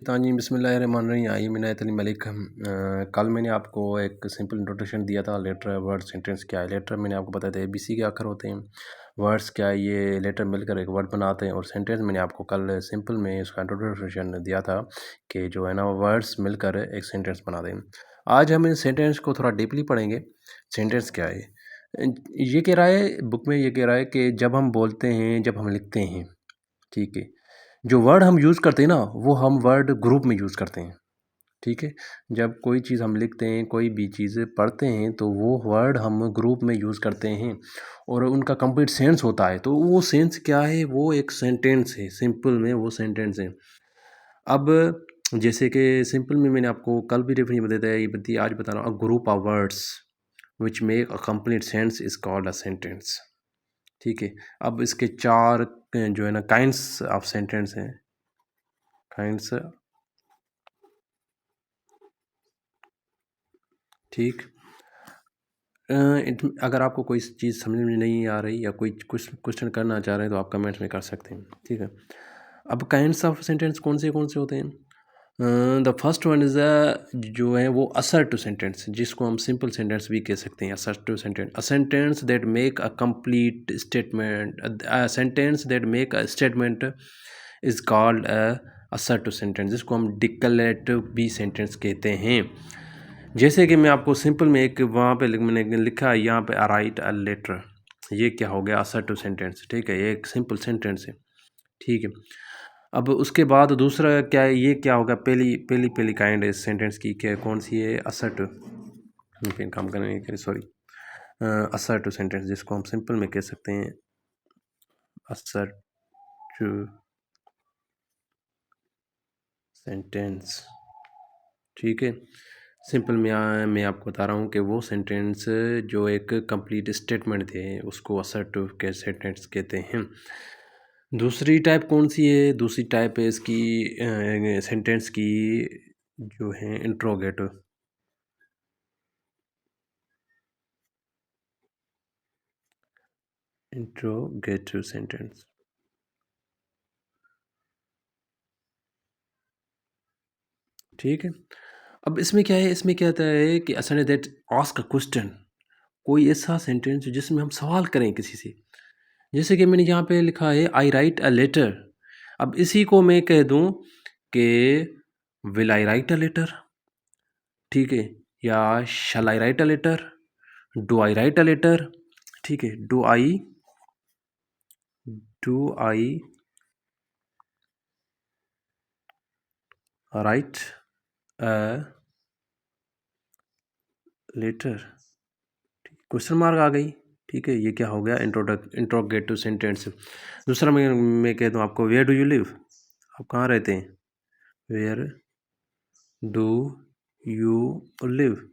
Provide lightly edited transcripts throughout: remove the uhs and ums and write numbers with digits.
हाँ जी, बिस्मिल्लाहिर्रहमानिर्रहीम। आइए, मैं इनायत अली मलिक। कल मैंने आपको एक सिंपल इंट्रोडक्शन दिया था। लेटर, वर्ड, सेंटेंस क्या है। लेटर मैंने आपको बताया था एबीसी के अक्षर होते हैं। वर्ड्स क्या है, ये लेटर मिलकर एक वर्ड बनाते हैं। और सेंटेंस मैंने आपको कल सिंपल में इसका इंट्रोडक्शन दिया था कि जो है ना, वर्ड्स मिलकर एक सेंटेंस बना दें। आज हम इस सेंटेंस को थोड़ा डीपली पढ़ेंगे। सेंटेंस क्या है। ये कह रहा है, बुक में ये कह रहा है कि जब हम बोलते हैं, जब हम लिखते हैं, ठीक है, जो वर्ड हम यूज़ करते हैं ना, वो हम वर्ड ग्रुप में यूज़ करते हैं, ठीक है। जब कोई चीज़ हम लिखते हैं, कोई भी चीज़ें पढ़ते हैं, तो वो वर्ड हम ग्रुप में यूज़ करते हैं और उनका कंप्लीट सेंस होता है। तो वो सेंस क्या है, वो एक सेंटेंस है। सिंपल में वो सेंटेंस है। अब जैसे कि सिंपल में मैंने आपको कल भी डेफिनेशन बताया था, ये आज बता रहा हूँ। A group of words which make a complete sense is called a sentence, ठीक है। अब इसके चार जो है ना, काइंड्स ऑफ सेंटेंस हैं। काइंड्स, ठीक। अगर आपको कोई चीज़ समझ में नहीं आ रही या कोई कुछ क्वेश्चन करना चाह रहे हैं तो आप कमेंट्स में कर सकते हैं, ठीक है। अब काइंड्स ऑफ सेंटेंस कौन से होते हैं। द फर्स्ट वन इज़ जो है वो असर्टिव सेंटेंस, जिसको हम सिंपल सेंटेंस भी कह सकते हैं। Assertive sentence, a sentence that make a complete statement, a sentence that make a statement is called a assertive sentence, जिसको हम डिक्लेरेटिव भी सेंटेंस कहते हैं। जैसे कि मैं आपको सिंपल में एक वहाँ पे मैंने लिखा है यहाँ पे, राइट अ लेटर। ये क्या हो गया, असर्टिव सेंटेंस, ठीक है। ये एक सिंपल सेंटेंस है, ठीक है। अब उसके बाद दूसरा क्या है, ये क्या होगा, पहली पहली पहली काइंड इस सेंटेंस की, क्या कौन सी है, असर्टिव। फिर काम करने के लिए, सॉरी, असर्टिव सेंटेंस, जिसको हम सिंपल में कह सकते हैं असर्टिव सेंटेंस, ठीक है। सिंपल में मैं आपको बता रहा हूँ कि वो सेंटेंस जो एक कंप्लीट स्टेटमेंट थे, उसको असर्टिव के सेंटेंस कहते हैं। दूसरी टाइप कौन सी है, दूसरी टाइप है इसकी सेंटेंस की, जो है इंट्रोगेटिव। इंट्रोगेटिव सेंटेंस, ठीक है। अब इसमें क्या है, इसमें क्या होता है कि असन दैट आस्क अ क्वेश्चन, कोई ऐसा सेंटेंस जिसमें हम सवाल करें किसी से। जैसे कि मैंने यहाँ पे लिखा है, आई राइट अ लेटर। अब इसी को मैं कह दूँ कि will I write a letter, ठीक है, या shall I write a letter, do I write a letter, ठीक है। Do I write a letter, question mark आ गई, ठीक है। ये क्या हो गया, इंट्रोगेटिव सेंटेंस। दूसरा मैं कह दूँ आपको, वेयर डू यू लिव, आप कहाँ रहते हैं, वेयर डू यू लिव।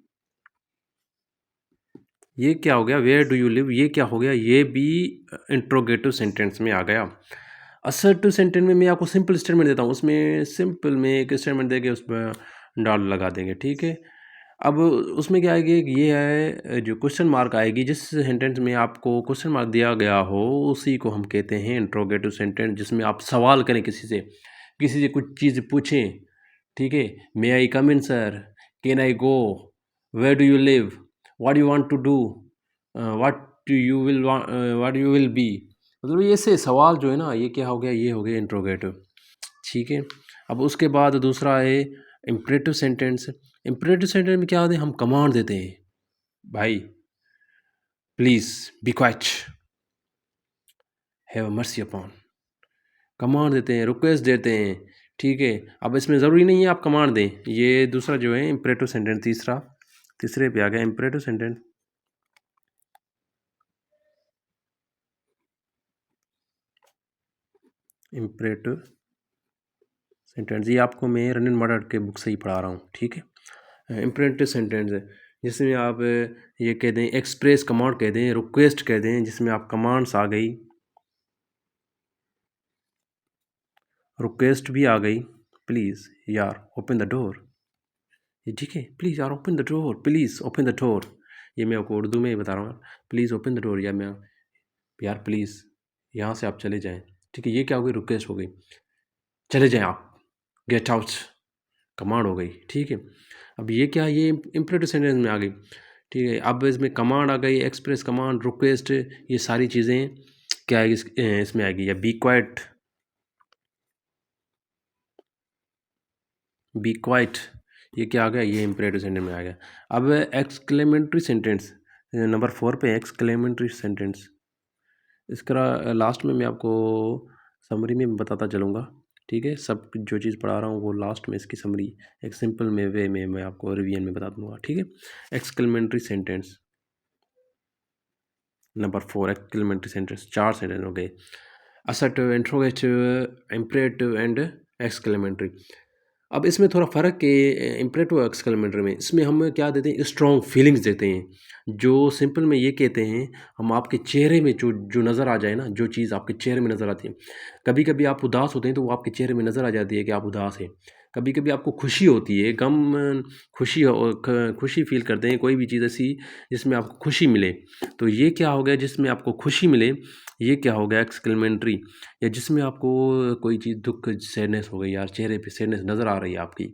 ये क्या हो गया, वेयर डू यू लिव, ये क्या हो गया, ये भी इंट्रोगेटिव सेंटेंस में आ गया। असर्टिव सेंटेंस में मैं आपको सिंपल स्टेटमेंट देता हूँ, उसमें सिंपल में एक स्टेटमेंट देके उसमें डॉट लगा देंगे, ठीक है। अब उसमें क्या आएगी, ये है जो क्वेश्चन मार्क आएगी, जिस सेंटेंस में आपको क्वेश्चन मार्क दिया गया हो, उसी को हम कहते हैं इंट्रोगेटिव सेंटेंस, जिसमें आप सवाल करें किसी से कुछ चीज़ पूछें, ठीक है। May I come in sir, can I go, where do you live, what you want to do, what what you will be. मतलब ये ऐसे सवाल जो है ना, ये क्या हो गया, ये हो गया इंट्रोगेटिव, ठीक है। अब उसके बाद दूसरा है इम्परेटिव सेंटेंस। इम्परेटिव सेंटेंस में क्या होता है, हम कमांड देते हैं, भाई please be quiet, have mercy upon, command देते हैं, रिक्वेस्ट देते हैं, ठीक है। अब इसमें ज़रूरी नहीं है आप कमांड दें। ये दूसरा जो है इम्परेटिव सेंटेंस, तीसरे पे आ गया इम्परेटिव सेंटेंस। इम्परेटिव सेंटेंस ये आपको मैं रनिन मर्डर के बुक से ही पढ़ा रहा हूँ, ठीक है। इम्परेटिव सेंटेंस है जिसमें आप ये कह दें, एक्सप्रेस कमांड कह दें, रिक्वेस्ट कह दें, जिसमें आप कमांड्स आ गई, रिक्वेस्ट भी आ गई, प्लीज़ यार ओपन द डोर, ये ठीक है, प्लीज़ यार open the door, please open the door. ये मैं आपको उर्दू में ही बता रहा हूँ, प्लीज़ ओपन द डोर, या मैं यार प्लीज़ यहाँ से आप चले जाएँ, ठीक है। ये क्या हो गई, रिक्वेस्ट हो गई, चले जाएँ आप, गेट आउट, कमांड हो गई, ठीक है। अब ये क्या है, ये इम्परेटिव सेंटेंस में आ गई, ठीक है। अब इसमें कमांड आ गई, एक्सप्रेस कमांड, रिक्वेस्ट, ये सारी चीज़ें क्या है इसमें आएगी। या बी क्वाइट, ये क्या आ गया, ये इम्परेटिव सेंटेंस में आ गया। अब एक्सक्लेमेटरी सेंटेंस नंबर 4 पे, एक्सक्लेमेटरी सेंटेंस। इसका लास्ट में मैं आपको समरी में बताता चलूँगा, ठीक है। सब जो चीज़ पढ़ा रहा हूँ वो लास्ट में इसकी समरी एक सिंपल में वे में मैं आपको रिवीजन में बता दूंगा, ठीक है। Exclamatory sentence number 4, exclamatory sentence, 4 sentence हो गए, assertive, interrogative, imperative and exclamatory. अब इसमें थोड़ा फ़र्क है इम्परेटिव और एक्सक्लेमेटरी में। इसमें हम क्या देते हैं, स्ट्रॉन्ग फीलिंग्स देते हैं। जो सिंपल में ये कहते हैं, हम आपके चेहरे में जो जो नज़र आ जाए ना, जो चीज़ आपके चेहरे में नज़र आती है। कभी कभी आप उदास होते हैं तो वो आपके चेहरे में नज़र आ जाती है कि आप उदास हैं। कभी कभी आपको खुशी होती है, खुशी फील करते हैं, कोई भी चीज़ ऐसी जिसमें आपको खुशी मिले, तो ये क्या हो गया, जिसमें आपको खुशी मिले, ये क्या हो गया, एक्सक्लेमेटरी। या जिसमें आपको कोई चीज़ दुःख, सैडनेस हो गई, यार चेहरे पे सैडनेस नज़र आ रही है आपकी,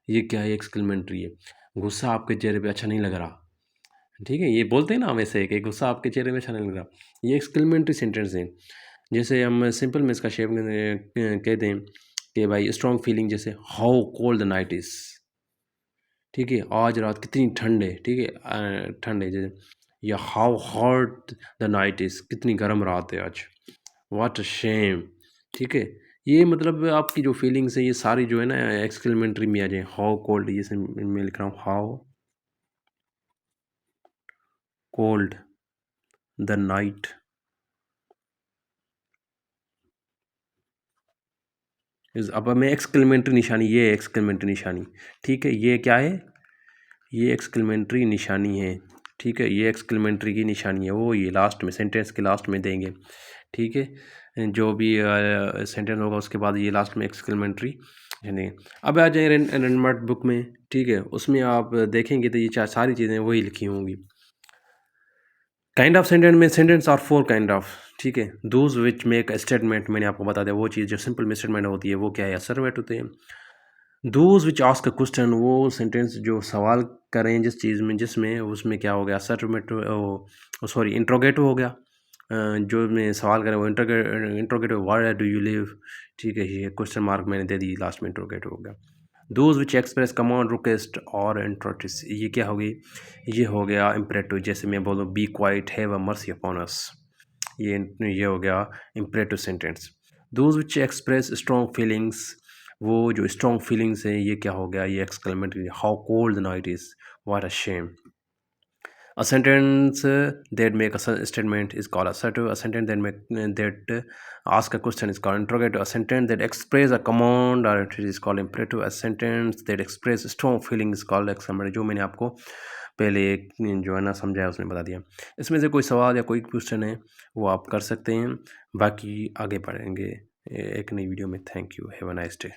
ये क्या है, एक्सक्लेमेटरी है। गुस्सा आपके चेहरे पे अच्छा नहीं लग रहा, ठीक है, ये बोलते हैं ना वैसे कि गुस्सा आपके चेहरे में अच्छा नहीं लग रहा, ये एक्सक्लेमेटरी सेंटेंस है। जैसे हम सिंपल में इसका शेप कहते हैं कि भाई स्ट्रॉन्ग फीलिंग, जैसे how cold the night is, ठीक है, आज रात कितनी ठंड है, ठीक है, ठंड है जैसे। या how hot the night is, कितनी गर्म रात है आज, व्हाट अ शेम, ठीक है। ये मतलब आपकी जो फीलिंग्स है ये सारी जो है ना एक्सक्लेमेटरी में आ जाए। हाउ कोल्ड, ये से मैं लिख रहा हूँ, how cold the night is. अब मैं एक्सक्लेमेटरी निशानी, ये एक्सक्लेमेटरी निशानी, ठीक है, ये क्या है, ये एक्सक्लेमेटरी निशानी है, ठीक है, ये एक्सक्लेमेटरी की निशानी है, वो ये लास्ट में सेंटेंस के लास्ट में देंगे, ठीक है। जो भी सेंटेंस होगा उसके बाद ये लास्ट में एक्सक्लेमेटरी यानी। अब आ जाए रेनमार्ट बुक में, ठीक है, उसमें आप देखेंगे तो ये सारी चीज़ें वही लिखी होंगी। काइंड ऑफ सेंटेंस में सेंटेंस आर 4 काइंड ऑफ, ठीक है। Those which make a statement, मैंने आपको बता दिया वो चीज़ जो सिंपल में स्टेटमेंट होती है वो क्या है, असर्वेट होते हैं। Those which ask a question, वो सेंटेंस जो सवाल करें जिस चीज़ में, जिसमें उसमें क्या हो गया, असर्वेटिव, सॉरी इंट्रोगेटिव हो गया। जो मैं सवाल करें वो interrogative, wire do you live, ठीक है, ये क्वेश्चन मार्क मैंने दे दी, लास्ट में इंट्रोगेटिव हो गया। Those which express command, request और इंट्रोटिस, ये क्या होगी, ये हो गया इम्परेटिव। जैसे मैं बोलूँ be quiet, have a mercy upon us, ये हो गया imperative sentence. Those which express strong feelings, वो जो स्ट्रॉन्ग फीलिंग्स हैं ये क्या हो गया, ये exclamatory, how cold the night is, what a shame. A sentence that make a statement is called assertive. A sentence that ask a question is called interrogative. A sentence that express a command or it is called imperative. A sentence that express strong feeling is called exclamative। जो मैंने आपको पहले जो है ना समझाया उसमें बता दिया। इसमें से कोई सवाल या कोई क्वेश्चन है वो आप कर सकते हैं, बाकी आगे पढ़ेंगे एक नई वीडियो में। Thank you, have a nice day.